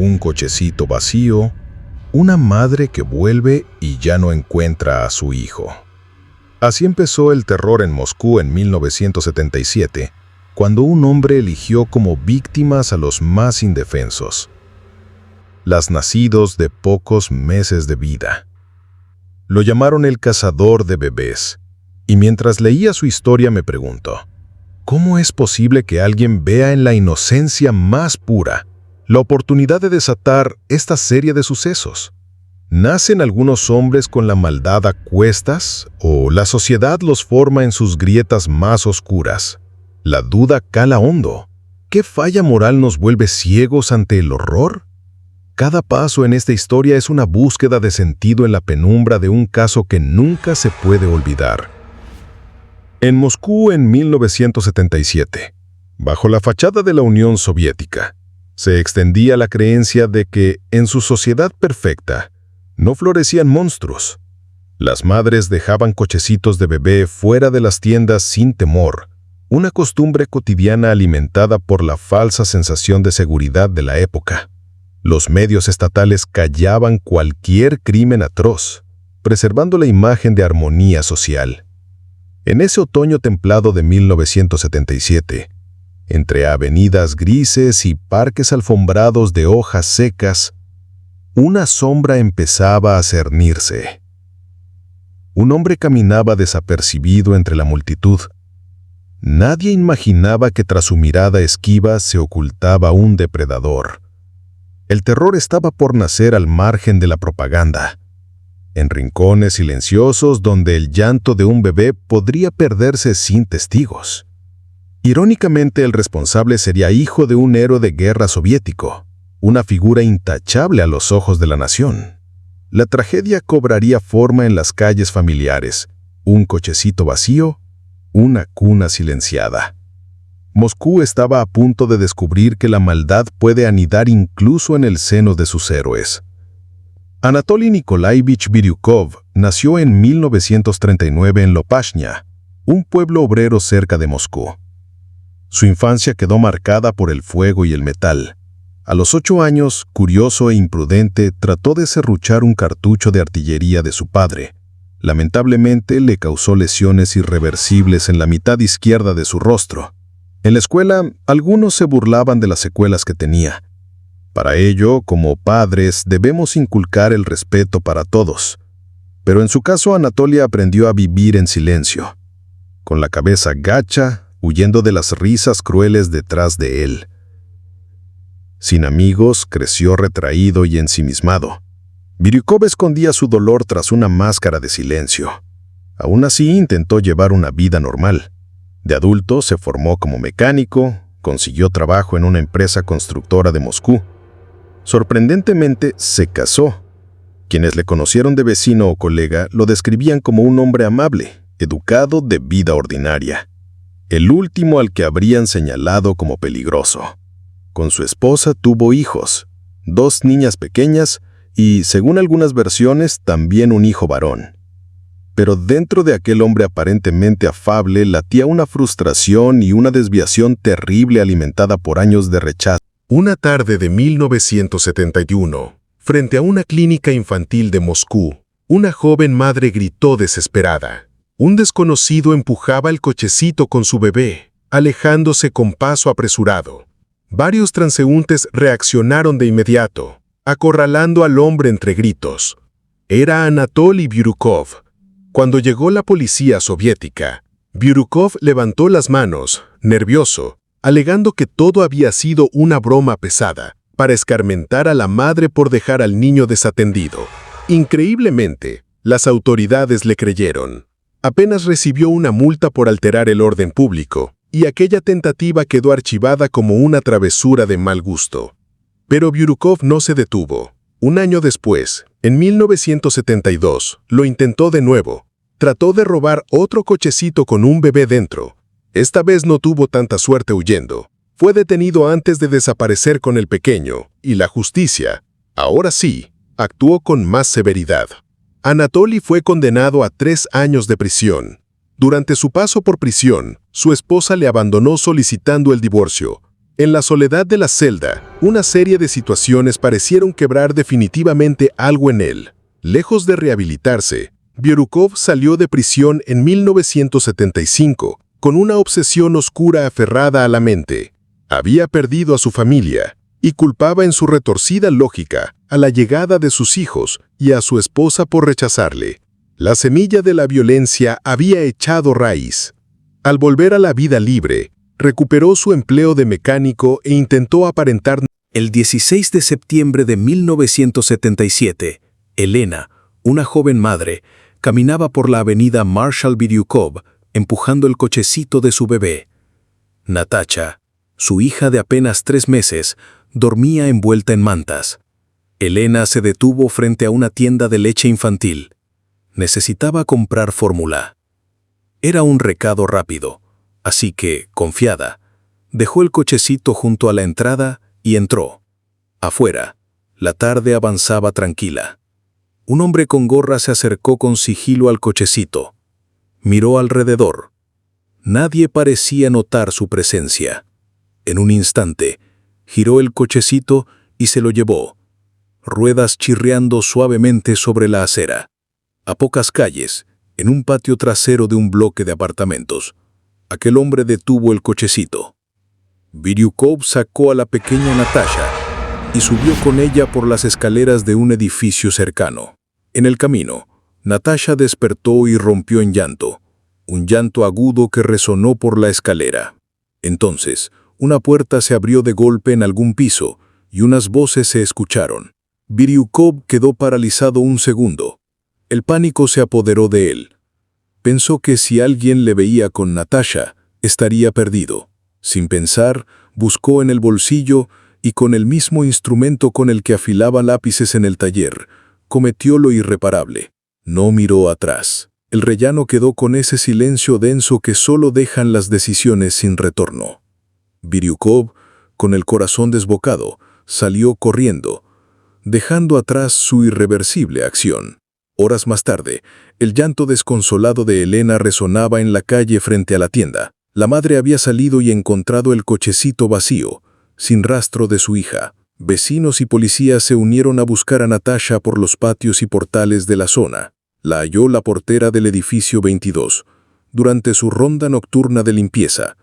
un cochecito vacío, una madre que vuelve y ya no encuentra a su hijo. Así empezó el terror en Moscú en 1977, cuando un hombre eligió como víctimas a los más indefensos, las nacidos de pocos meses de vida. Lo llamaron el cazador de bebés, y mientras leía su historia me pregunto, ¿cómo es posible que alguien vea en la inocencia más pura la oportunidad de desatar esta serie de sucesos? ¿Nacen algunos hombres con la maldad a cuestas o la sociedad los forma en sus grietas más oscuras? La duda cala hondo. ¿Qué falla moral nos vuelve ciegos ante el horror? Cada paso en esta historia es una búsqueda de sentido en la penumbra de un caso que nunca se puede olvidar. En Moscú en 1977, bajo la fachada de la Unión Soviética, se extendía la creencia de que, en su sociedad perfecta, no florecían monstruos. Las madres dejaban cochecitos de bebé fuera de las tiendas sin temor, una costumbre cotidiana alimentada por la falsa sensación de seguridad de la época. Los medios estatales callaban cualquier crimen atroz, preservando la imagen de armonía social. En ese otoño templado de 1977, entre avenidas grises y parques alfombrados de hojas secas, una sombra empezaba a cernirse. Un hombre caminaba desapercibido entre la multitud. Nadie imaginaba que tras su mirada esquiva se ocultaba un depredador. El terror estaba por nacer al margen de la propaganda, en rincones silenciosos donde el llanto de un bebé podría perderse sin testigos. Irónicamente, el responsable sería hijo de un héroe de guerra soviético, una figura intachable a los ojos de la nación. La tragedia cobraría forma en las calles familiares, un cochecito vacío, una cuna silenciada. Moscú estaba a punto de descubrir que la maldad puede anidar incluso en el seno de sus héroes. Anatoly Nikolaevich Biryukov nació en 1939 en Lopashnia, un pueblo obrero cerca de Moscú. Su infancia quedó marcada por el fuego y el metal. A los 8 años, curioso e imprudente, trató de serruchar un cartucho de artillería de su padre. Lamentablemente, le causó lesiones irreversibles en la mitad izquierda de su rostro. En la escuela, algunos se burlaban de las secuelas que tenía. Para ello, como padres, debemos inculcar el respeto para todos. Pero en su caso, Anatoly aprendió a vivir en silencio, con la cabeza gacha, huyendo de las risas crueles detrás de él. Sin amigos, creció retraído y ensimismado. Biryukov escondía su dolor tras una máscara de silencio. Aún así, intentó llevar una vida normal. De adulto, se formó como mecánico, consiguió trabajo en una empresa constructora de Moscú. Sorprendentemente, se casó. Quienes le conocieron de vecino o colega lo describían como un hombre amable, educado, de vida ordinaria. El último al que habrían señalado como peligroso. Con su esposa tuvo hijos, 2 niñas pequeñas y, según algunas versiones, también un hijo varón. Pero dentro de aquel hombre aparentemente afable latía una frustración y una desviación terrible alimentada por años de rechazo. Una tarde de 1971, frente a una clínica infantil de Moscú, una joven madre gritó desesperada. Un desconocido empujaba el cochecito con su bebé, alejándose con paso apresurado. Varios transeúntes reaccionaron de inmediato, acorralando al hombre entre gritos. Era Anatoly Biryukov. Cuando llegó la policía soviética, Biryukov levantó las manos, nervioso, alegando que todo había sido una broma pesada, para escarmentar a la madre por dejar al niño desatendido. Increíblemente, las autoridades le creyeron. Apenas recibió una multa por alterar el orden público, y aquella tentativa quedó archivada como una travesura de mal gusto. Pero Biryukov no se detuvo. Un año después, en 1972, lo intentó de nuevo. Trató de robar otro cochecito con un bebé dentro. Esta vez no tuvo tanta suerte huyendo. Fue detenido antes de desaparecer con el pequeño, y la justicia, ahora sí, actuó con más severidad. Anatoly fue condenado a 3 años de prisión. Durante su paso por prisión, su esposa le abandonó solicitando el divorcio. En la soledad de la celda, una serie de situaciones parecieron quebrar definitivamente algo en él. Lejos de rehabilitarse, Biorukov salió de prisión en 1975 con una obsesión oscura aferrada a la mente. Había perdido a su familia y culpaba en su retorcida lógica a la llegada de sus hijos y a su esposa por rechazarle. La semilla de la violencia había echado raíz. Al volver a la vida libre, recuperó su empleo de mecánico e intentó aparentar. El 16 de septiembre de 1977, Elena, una joven madre, caminaba por la avenida Marshal Biryukov empujando el cochecito de su bebé. Natasha, su hija de apenas 3 meses, dormía envuelta en mantas. Elena se detuvo frente a una tienda de leche infantil. Necesitaba comprar fórmula. Era un recado rápido, así que, confiada, dejó el cochecito junto a la entrada y entró. Afuera, la tarde avanzaba tranquila. Un hombre con gorra se acercó con sigilo al cochecito. Miró alrededor. Nadie parecía notar su presencia. En un instante, giró el cochecito y se lo llevó, ruedas chirriando suavemente sobre la acera. A pocas calles, en un patio trasero de un bloque de apartamentos, aquel hombre detuvo el cochecito. Biryukov sacó a la pequeña Natasha y subió con ella por las escaleras de un edificio cercano. En el camino, Natasha despertó y rompió en llanto, un llanto agudo que resonó por la escalera. Entonces, una puerta se abrió de golpe en algún piso y unas voces se escucharon. Biryukov quedó paralizado un segundo. El pánico se apoderó de él. Pensó que si alguien le veía con Natasha, estaría perdido. Sin pensar, buscó en el bolsillo y con el mismo instrumento con el que afilaba lápices en el taller, cometió lo irreparable. No miró atrás. El rellano quedó con ese silencio denso que solo dejan las decisiones sin retorno. Biryukov, con el corazón desbocado, salió corriendo, dejando atrás su irreversible acción. Horas más tarde, el llanto desconsolado de Elena resonaba en la calle frente a la tienda. La madre había salido y encontrado el cochecito vacío, sin rastro de su hija. Vecinos y policías se unieron a buscar a Natasha por los patios y portales de la zona. La halló la portera del edificio 22, durante su ronda nocturna de limpieza.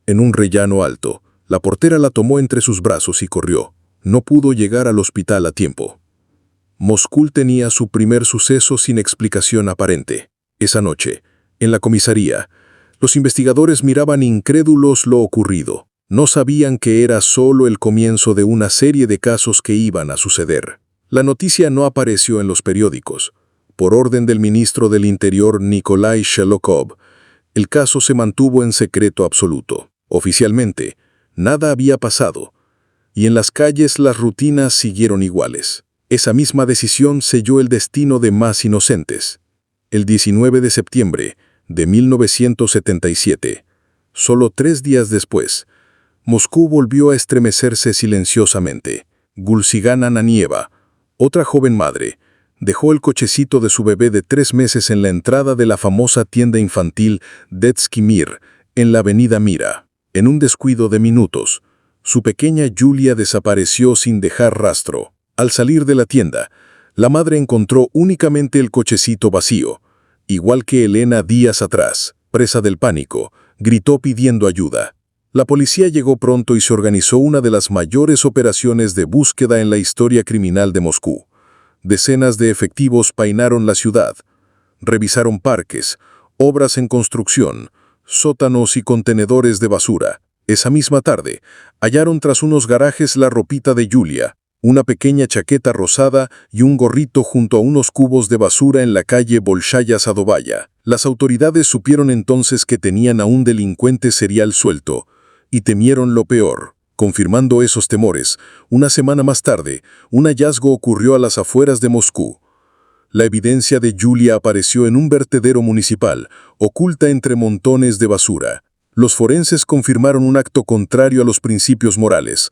En un rellano alto, la portera la tomó entre sus brazos y corrió. No pudo llegar al hospital a tiempo. Moscú tenía su primer suceso sin explicación aparente. Esa noche, en la comisaría, los investigadores miraban incrédulos lo ocurrido. No sabían que era solo el comienzo de una serie de casos que iban a suceder. La noticia no apareció en los periódicos. Por orden del ministro del Interior Nikolai Shelokov, el caso se mantuvo en secreto absoluto. Oficialmente, nada había pasado, y en las calles las rutinas siguieron iguales. Esa misma decisión selló el destino de más inocentes. El 19 de septiembre de 1977, solo 3 días después, Moscú volvió a estremecerse silenciosamente. Gulsigana Nanieva, otra joven madre, dejó el cochecito de su bebé de 3 meses en la entrada de la famosa tienda infantil Detski Mir, en la avenida Mira. En un descuido de minutos, su pequeña Yulia desapareció sin dejar rastro. Al salir de la tienda, la madre encontró únicamente el cochecito vacío. Igual que Elena días atrás, presa del pánico, gritó pidiendo ayuda. La policía llegó pronto y se organizó una de las mayores operaciones de búsqueda en la historia criminal de Moscú. Decenas de efectivos peinaron la ciudad, revisaron parques, obras en construcción, sótanos y contenedores de basura. Esa misma tarde, hallaron tras unos garajes la ropita de Yulia, una pequeña chaqueta rosada y un gorrito junto a unos cubos de basura en la calle Bolshaya Sadovaya. Las autoridades supieron entonces que tenían a un delincuente serial suelto y temieron lo peor. Confirmando esos temores, una semana más tarde, un hallazgo ocurrió a las afueras de Moscú. La evidencia de Yulia apareció en un vertedero municipal, oculta entre montones de basura. Los forenses confirmaron un acto contrario a los principios morales,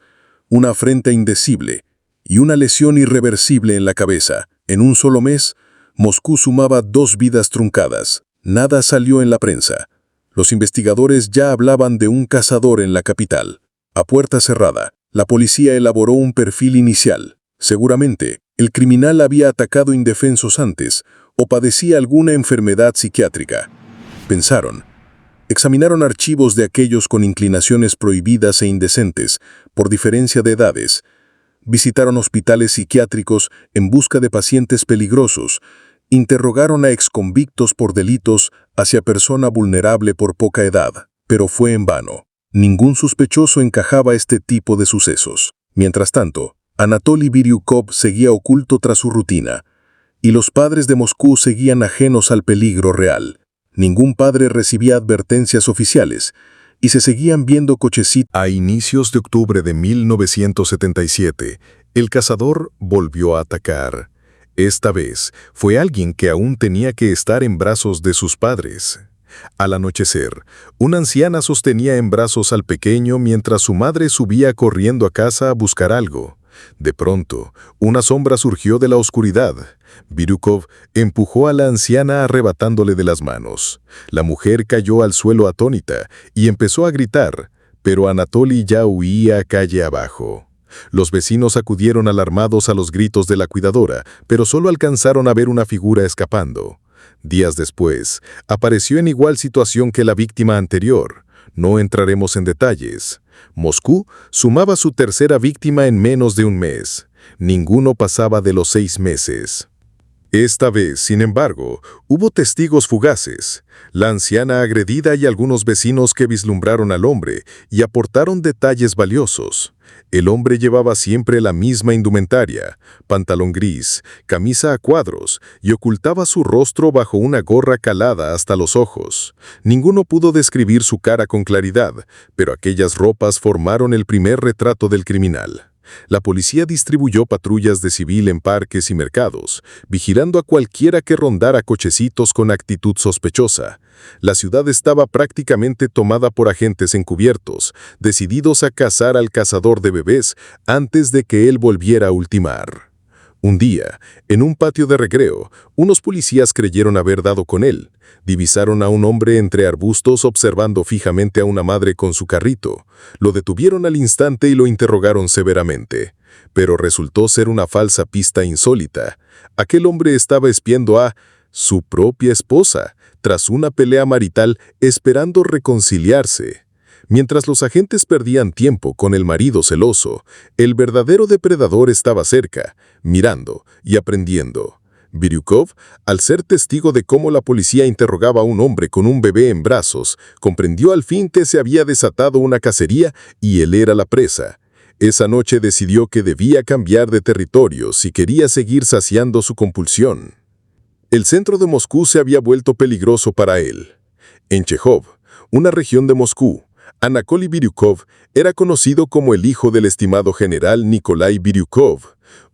una afrenta indecible y una lesión irreversible en la cabeza. En un solo mes, Moscú sumaba 2 vidas truncadas. Nada salió en la prensa. Los investigadores ya hablaban de un cazador en la capital. A puerta cerrada, la policía elaboró un perfil inicial. Seguramente, el criminal había atacado indefensos antes o padecía alguna enfermedad psiquiátrica. Pensaron. Examinaron archivos de aquellos con inclinaciones prohibidas e indecentes, por diferencia de edades. Visitaron hospitales psiquiátricos en busca de pacientes peligrosos. Interrogaron a exconvictos por delitos hacia persona vulnerable por poca edad, pero fue en vano. Ningún sospechoso encajaba este tipo de sucesos. Mientras tanto, Anatoly Biryukov seguía oculto tras su rutina, y los padres de Moscú seguían ajenos al peligro real. Ningún padre recibía advertencias oficiales, y se seguían viendo cochecitos. A inicios de octubre de 1977, el cazador volvió a atacar. Esta vez fue alguien que aún tenía que estar en brazos de sus padres. Al anochecer, una anciana sostenía en brazos al pequeño mientras su madre subía corriendo a casa a buscar algo. De pronto, una sombra surgió de la oscuridad. Biryukov empujó a la anciana arrebatándole de las manos. La mujer cayó al suelo atónita y empezó a gritar, pero Anatoly ya huía calle abajo. Los vecinos acudieron alarmados a los gritos de la cuidadora, pero solo alcanzaron a ver una figura escapando. Días después, apareció en igual situación que la víctima anterior. No entraremos en detalles. Moscú sumaba su tercera víctima en menos de un mes. Ninguno pasaba de los 6 meses. Esta vez, sin embargo, hubo testigos fugaces, la anciana agredida y algunos vecinos que vislumbraron al hombre y aportaron detalles valiosos. El hombre llevaba siempre la misma indumentaria, pantalón gris, camisa a cuadros y ocultaba su rostro bajo una gorra calada hasta los ojos. Ninguno pudo describir su cara con claridad, pero aquellas ropas formaron el primer retrato del criminal. La policía distribuyó patrullas de civil en parques y mercados, vigilando a cualquiera que rondara cochecitos con actitud sospechosa. La ciudad estaba prácticamente tomada por agentes encubiertos, decididos a cazar al cazador de bebés antes de que él volviera a ultimar. Un día, en un patio de recreo, unos policías creyeron haber dado con él. Divisaron a un hombre entre arbustos observando fijamente a una madre con su carrito. Lo detuvieron al instante y lo interrogaron severamente. Pero resultó ser una falsa pista insólita. Aquel hombre estaba espiando a su propia esposa, tras una pelea marital, esperando reconciliarse. Mientras los agentes perdían tiempo con el marido celoso, el verdadero depredador estaba cerca, mirando y aprendiendo. Biryukov, al ser testigo de cómo la policía interrogaba a un hombre con un bebé en brazos, comprendió al fin que se había desatado una cacería y él era la presa. Esa noche decidió que debía cambiar de territorio si quería seguir saciando su compulsión. El centro de Moscú se había vuelto peligroso para él. En Chejov, una región de Moscú, Anatoly Biryukov era conocido como el hijo del estimado general Nikolai Biryukov,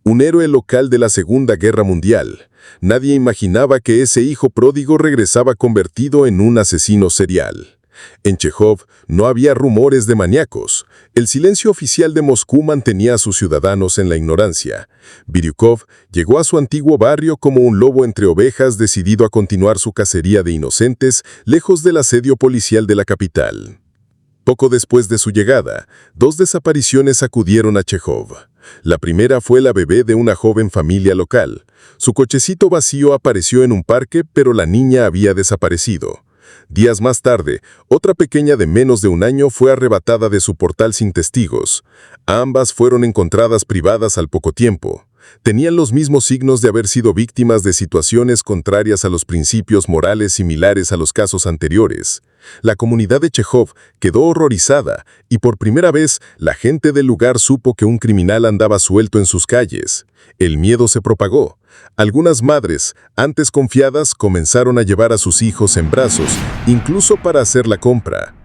un héroe local de la Segunda Guerra Mundial. Nadie imaginaba que ese hijo pródigo regresaba convertido en un asesino serial. En Chejov no había rumores de maníacos. El silencio oficial de Moscú mantenía a sus ciudadanos en la ignorancia. Biryukov llegó a su antiguo barrio como un lobo entre ovejas decidido a continuar su cacería de inocentes lejos del asedio policial de la capital. Poco después de su llegada, 2 desapariciones acudieron a Chejov. La primera fue la bebé de una joven familia local. Su cochecito vacío apareció en un parque, pero la niña había desaparecido. Días más tarde, otra pequeña de menos de 1 año fue arrebatada de su portal sin testigos. Ambas fueron encontradas privadas al poco tiempo. Tenían los mismos signos de haber sido víctimas de situaciones contrarias a los principios morales similares a los casos anteriores. La comunidad de Chejov quedó horrorizada y por primera vez la gente del lugar supo que un criminal andaba suelto en sus calles. El miedo se propagó. Algunas madres, antes confiadas, comenzaron a llevar a sus hijos en brazos, incluso para hacer la compra.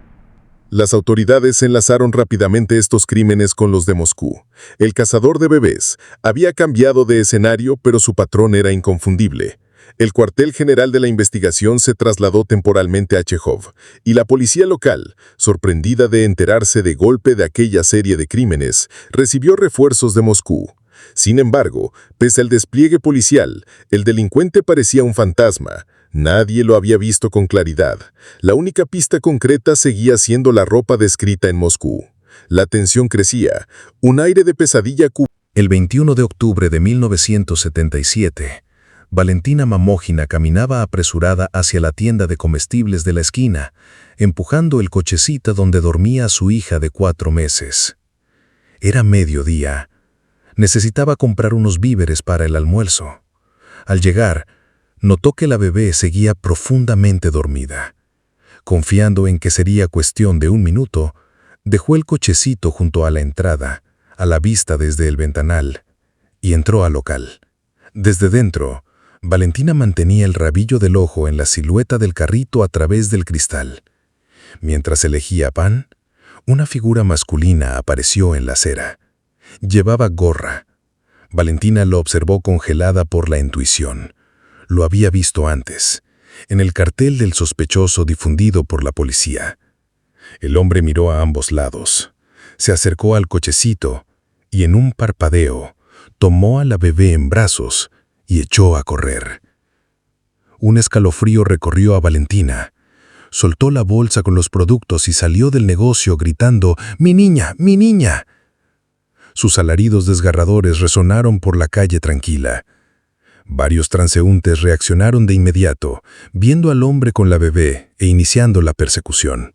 Las autoridades enlazaron rápidamente estos crímenes con los de Moscú. El cazador de bebés había cambiado de escenario, pero su patrón era inconfundible. El cuartel general de la investigación se trasladó temporalmente a Chejov, y la policía local, sorprendida de enterarse de golpe de aquella serie de crímenes, recibió refuerzos de Moscú. Sin embargo, pese al despliegue policial, el delincuente parecía un fantasma. Nadie lo había visto con claridad. La única pista concreta seguía siendo la ropa descrita en Moscú. La tensión crecía. Un aire de pesadilla cubría. El 21 de octubre de 1977, Valentina Mamógina caminaba apresurada hacia la tienda de comestibles de la esquina, empujando el cochecito donde dormía su hija de 4 meses. Era mediodía. Necesitaba comprar unos víveres para el almuerzo. Al llegar, notó que la bebé seguía profundamente dormida. Confiando en que sería cuestión de 1 minuto, dejó el cochecito junto a la entrada, a la vista desde el ventanal, y entró al local. Desde dentro, Valentina mantenía el rabillo del ojo en la silueta del carrito a través del cristal. Mientras elegía pan, una figura masculina apareció en la acera. Llevaba gorra. Valentina lo observó congelada por la intuición. Lo había visto antes, en el cartel del sospechoso difundido por la policía. El hombre miró a ambos lados. Se acercó al cochecito y en un parpadeo tomó a la bebé en brazos y echó a correr. Un escalofrío recorrió a Valentina. Soltó la bolsa con los productos y salió del negocio gritando «¡Mi niña! ¡Mi niña!». Sus alaridos desgarradores resonaron por la calle tranquila. Varios transeúntes reaccionaron de inmediato, viendo al hombre con la bebé e iniciando la persecución.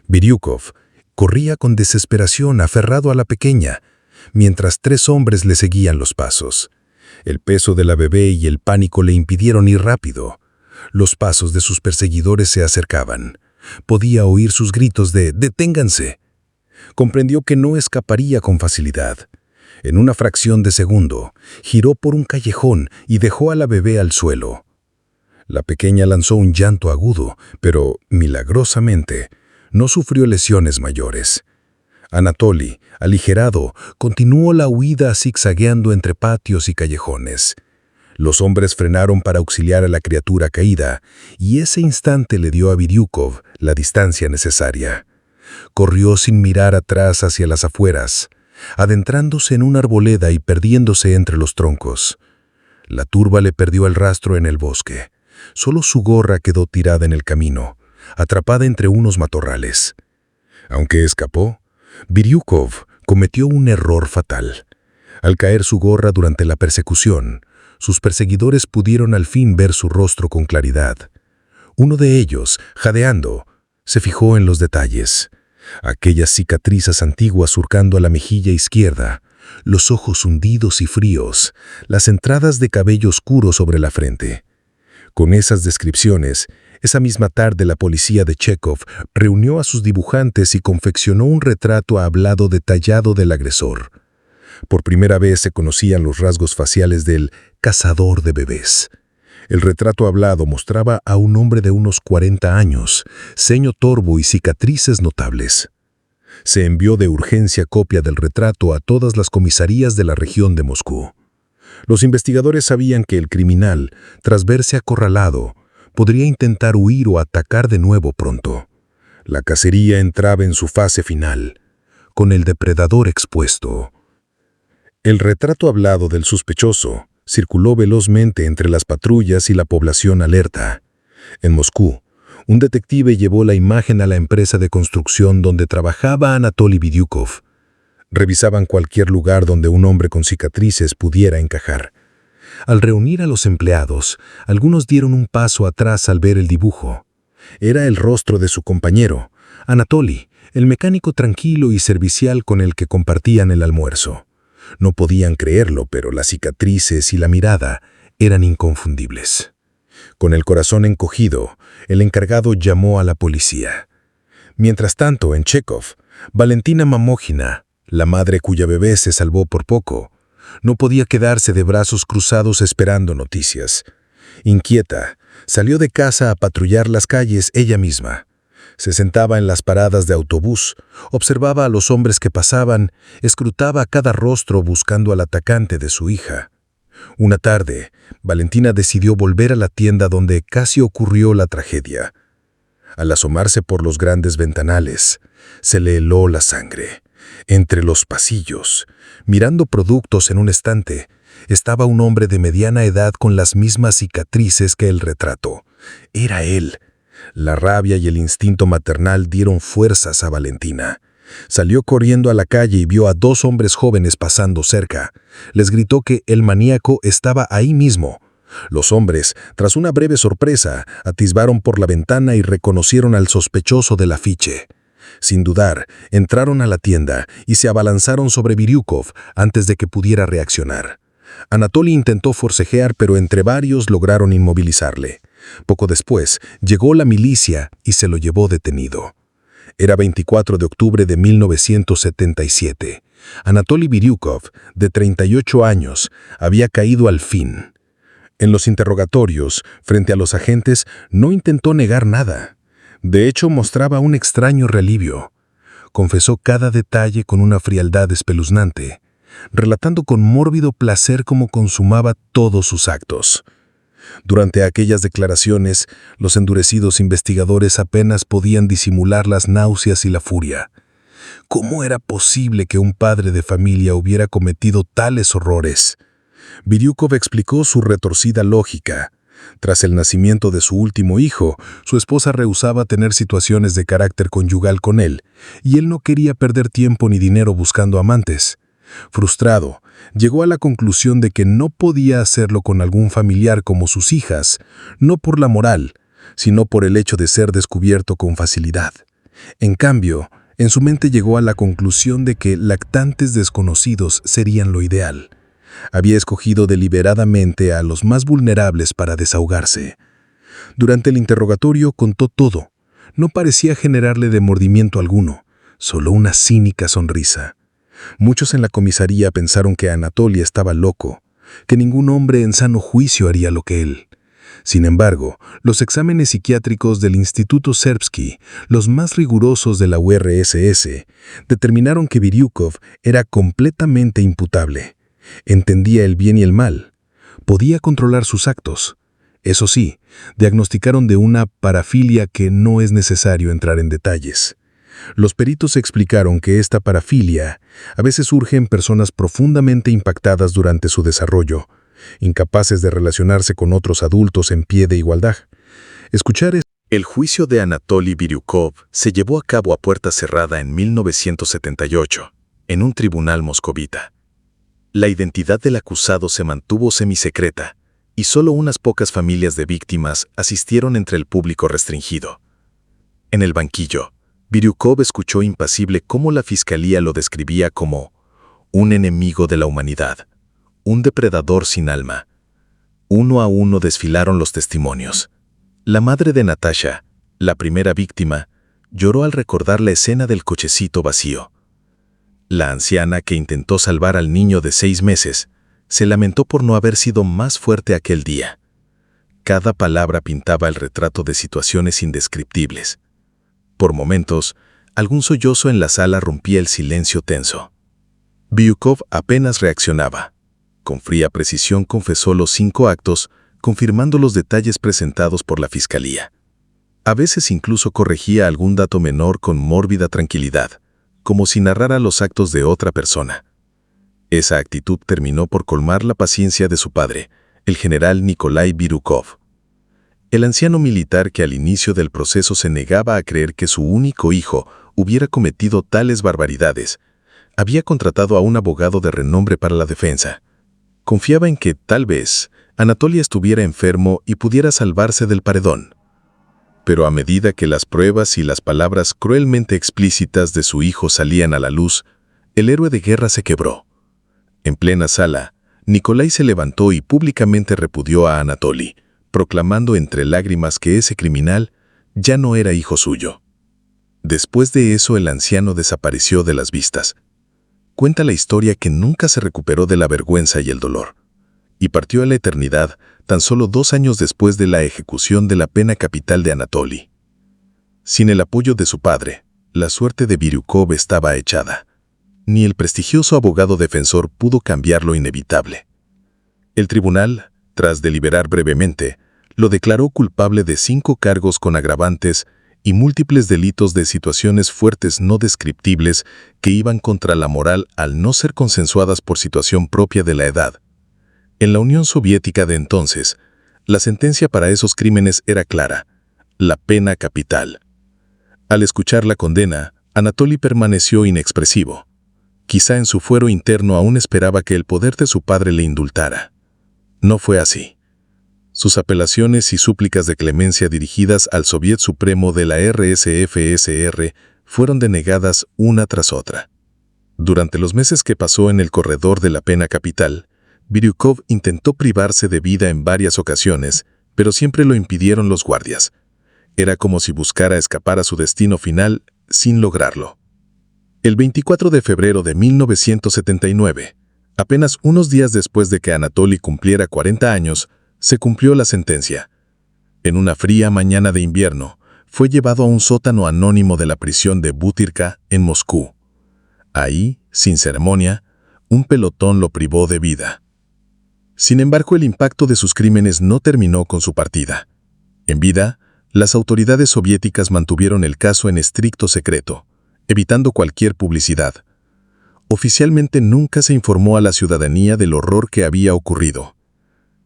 Biryukov corría con desesperación aferrado a la pequeña, mientras 3 hombres le seguían los pasos. El peso de la bebé y el pánico le impidieron ir rápido. Los pasos de sus perseguidores se acercaban. Podía oír sus gritos de «¡Deténganse!». Comprendió que no escaparía con facilidad. En una fracción de segundo, giró por un callejón y dejó a la bebé al suelo. La pequeña lanzó un llanto agudo, pero, milagrosamente, no sufrió lesiones mayores. Anatoly, aligerado, continuó la huida zigzagueando entre patios y callejones. Los hombres frenaron para auxiliar a la criatura caída, y ese instante le dio a Biryukov la distancia necesaria. Corrió sin mirar atrás hacia las afueras, adentrándose en una arboleda y perdiéndose entre los troncos. La turba le perdió el rastro en el bosque. Solo su gorra quedó tirada en el camino, atrapada entre unos matorrales. Aunque escapó, Biryukov cometió un error fatal. Al caer su gorra durante la persecución, sus perseguidores pudieron al fin ver su rostro con claridad. Uno de ellos, jadeando, se fijó en los detalles. Aquellas cicatrices antiguas surcando a la mejilla izquierda, los ojos hundidos y fríos, las entradas de cabello oscuro sobre la frente. Con esas descripciones, esa misma tarde la policía de Chekhov reunió a sus dibujantes y confeccionó un retrato hablado detallado del agresor. Por primera vez se conocían los rasgos faciales del cazador de bebés. El retrato hablado mostraba a un hombre de unos 40 años, ceño torvo y cicatrices notables. Se envió de urgencia copia del retrato a todas las comisarías de la región de Moscú. Los investigadores sabían que el criminal, tras verse acorralado, podría intentar huir o atacar de nuevo pronto. La cacería entraba en su fase final, con el depredador expuesto. El retrato hablado del sospechoso circuló velozmente entre las patrullas y la población alerta. En Moscú, un detective llevó la imagen a la empresa de construcción donde trabajaba Anatoly Biryukov. Revisaban cualquier lugar donde un hombre con cicatrices pudiera encajar. Al reunir a los empleados, algunos dieron un paso atrás al ver el dibujo. Era el rostro de su compañero, Anatoly, el mecánico tranquilo y servicial con el que compartían el almuerzo. No podían creerlo, pero las cicatrices y la mirada eran inconfundibles. Con el corazón encogido, el encargado llamó a la policía. Mientras tanto, en Chekhov, Valentina Mamógina, la madre cuya bebé se salvó por poco, no podía quedarse de brazos cruzados esperando noticias. Inquieta, salió de casa a patrullar las calles ella misma. Se sentaba en las paradas de autobús, observaba a los hombres que pasaban, escrutaba cada rostro buscando al atacante de su hija. Una tarde, Valentina decidió volver a la tienda donde casi ocurrió la tragedia. Al asomarse por los grandes ventanales, se le heló la sangre. Entre los pasillos, mirando productos en un estante, estaba un hombre de mediana edad con las mismas cicatrices que el retrato. Era él. La rabia y el instinto maternal dieron fuerzas a Valentina. Salió corriendo a la calle y vio a 2 hombres jóvenes pasando cerca. Les gritó que el maníaco estaba ahí mismo. Los hombres, tras una breve sorpresa, atisbaron por la ventana y reconocieron al sospechoso del afiche. Sin dudar, entraron a la tienda y se abalanzaron sobre Biryukov antes de que pudiera reaccionar. Anatoly intentó forcejear, pero entre varios lograron inmovilizarle. Poco después, llegó la milicia y se lo llevó detenido. Era 24 de octubre de 1977. Anatoly Biryukov, de 38 años, había caído al fin. En los interrogatorios, frente a los agentes, no intentó negar nada. De hecho, mostraba un extraño relivio. Confesó cada detalle con una frialdad espeluznante, relatando con mórbido placer cómo consumaba todos sus actos. Durante aquellas declaraciones, los endurecidos investigadores apenas podían disimular las náuseas y la furia. ¿Cómo era posible que un padre de familia hubiera cometido tales horrores? Biryukov explicó su retorcida lógica. Tras el nacimiento de su último hijo, su esposa rehusaba tener situaciones de carácter conyugal con él, y él no quería perder tiempo ni dinero buscando amantes. Frustrado, llegó a la conclusión de que no podía hacerlo con algún familiar como sus hijas, no por la moral, sino por el hecho de ser descubierto con facilidad. En cambio, en su mente llegó a la conclusión de que lactantes desconocidos serían lo ideal. Había escogido deliberadamente a los más vulnerables para desahogarse. Durante el interrogatorio contó todo. No parecía generarle remordimiento alguno, solo una cínica sonrisa. Muchos en la comisaría pensaron que Anatoly estaba loco, que ningún hombre en sano juicio haría lo que él. Sin embargo, los exámenes psiquiátricos del Instituto Serbsky, los más rigurosos de la URSS, determinaron que Biryukov era completamente imputable. Entendía el bien y el mal. Podía controlar sus actos. Eso sí, diagnosticaron de una parafilia que no es necesario entrar en detalles. Los peritos explicaron que esta parafilia a veces surge en personas profundamente impactadas durante su desarrollo, incapaces de relacionarse con otros adultos en pie de igualdad. El juicio de Anatoly Biryukov se llevó a cabo a puerta cerrada en 1978, en un tribunal moscovita. La identidad del acusado se mantuvo semisecreta, y solo unas pocas familias de víctimas asistieron entre el público restringido. En el banquillo, Biryukov escuchó impasible cómo la fiscalía lo describía como un enemigo de la humanidad, un depredador sin alma. Uno a uno desfilaron los testimonios. La madre de Natasha, la primera víctima, lloró al recordar la escena del cochecito vacío. La anciana, que intentó salvar al niño de 6 meses, se lamentó por no haber sido más fuerte aquel día. Cada palabra pintaba el retrato de situaciones indescriptibles. Por momentos, algún sollozo en la sala rompía el silencio tenso. Biryukov apenas reaccionaba. Con fría precisión confesó los 5 actos, confirmando los detalles presentados por la fiscalía. A veces incluso corregía algún dato menor con mórbida tranquilidad, como si narrara los actos de otra persona. Esa actitud terminó por colmar la paciencia de su padre, el general Nikolai Biryukov. El anciano militar, que al inicio del proceso se negaba a creer que su único hijo hubiera cometido tales barbaridades, había contratado a un abogado de renombre para la defensa. Confiaba en que, tal vez, Anatoly estuviera enfermo y pudiera salvarse del paredón. Pero a medida que las pruebas y las palabras cruelmente explícitas de su hijo salían a la luz, el héroe de guerra se quebró. En plena sala, Nikolai se levantó y públicamente repudió a Anatoly, proclamando entre lágrimas que ese criminal ya no era hijo suyo. Después de eso, el anciano desapareció de las vistas. Cuenta la historia que nunca se recuperó de la vergüenza y el dolor, y partió a la eternidad tan solo 2 años después de la ejecución de la pena capital de Anatoly. Sin el apoyo de su padre, la suerte de Biryukov estaba echada. Ni el prestigioso abogado defensor pudo cambiar lo inevitable. El tribunal, tras deliberar brevemente, lo declaró culpable de 5 cargos con agravantes y múltiples delitos de situaciones fuertes no descriptibles que iban contra la moral al no ser consensuadas por situación propia de la edad. En la Unión Soviética de entonces, la sentencia para esos crímenes era clara: la pena capital. Al escuchar la condena, Anatoly permaneció inexpresivo. Quizá en su fuero interno aún esperaba que el poder de su padre le indultara. No fue así. Sus apelaciones y súplicas de clemencia dirigidas al Soviet Supremo de la RSFSR fueron denegadas una tras otra. Durante los meses que pasó en el corredor de la pena capital, Biryukov intentó privarse de vida en varias ocasiones, pero siempre lo impidieron los guardias. Era como si buscara escapar a su destino final sin lograrlo. El 24 de febrero de 1979, apenas unos días después de que Anatoly cumpliera 40 años, se cumplió la sentencia. En una fría mañana de invierno, fue llevado a un sótano anónimo de la prisión de Butyrka, en Moscú. Ahí, sin ceremonia, un pelotón lo privó de vida. Sin embargo, el impacto de sus crímenes no terminó con su partida. En vida, las autoridades soviéticas mantuvieron el caso en estricto secreto, evitando cualquier publicidad. Oficialmente nunca se informó a la ciudadanía del horror que había ocurrido.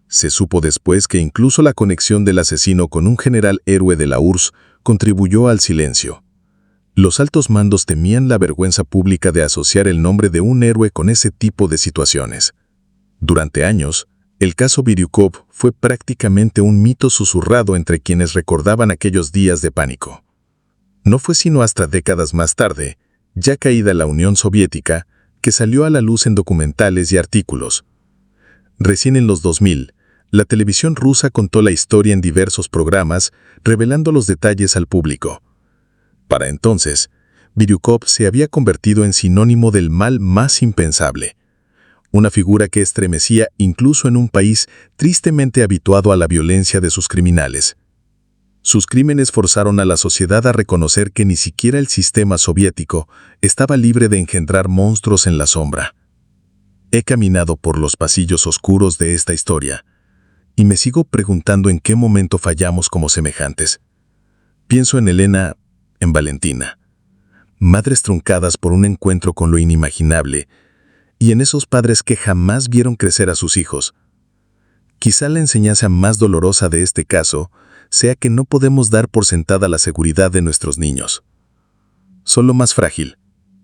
Se supo después que incluso la conexión del asesino con un general héroe de la URSS contribuyó al silencio. Los altos mandos temían la vergüenza pública de asociar el nombre de un héroe con ese tipo de situaciones. Durante años, el caso Biryukov fue prácticamente un mito susurrado entre quienes recordaban aquellos días de pánico. No fue sino hasta décadas más tarde, ya caída la Unión Soviética, que salió a la luz en documentales y artículos. Recién en los 2000, la televisión rusa contó la historia en diversos programas, revelando los detalles al público. Para entonces, Biryukov se había convertido en sinónimo del mal más impensable. Una figura que estremecía incluso en un país tristemente habituado a la violencia de sus criminales. Sus crímenes forzaron a la sociedad a reconocer que ni siquiera el sistema soviético estaba libre de engendrar monstruos en la sombra. He caminado por los pasillos oscuros de esta historia y me sigo preguntando en qué momento fallamos como semejantes. Pienso en Elena, en Valentina, madres truncadas por un encuentro con lo inimaginable, y en esos padres que jamás vieron crecer a sus hijos. Quizá la enseñanza más dolorosa de este caso sea que no podemos dar por sentada la seguridad de nuestros niños. Son lo más frágil,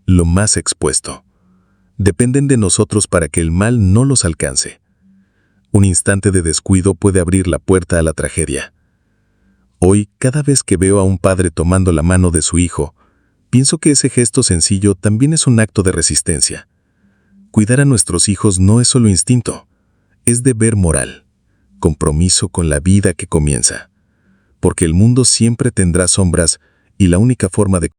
lo más expuesto. Dependen de nosotros para que el mal no los alcance. Un instante de descuido puede abrir la puerta a la tragedia. Hoy, cada vez que veo a un padre tomando la mano de su hijo, pienso que ese gesto sencillo también es un acto de resistencia. Cuidar a nuestros hijos no es solo instinto, es deber moral, compromiso con la vida que comienza. Porque el mundo siempre tendrá sombras y la única forma de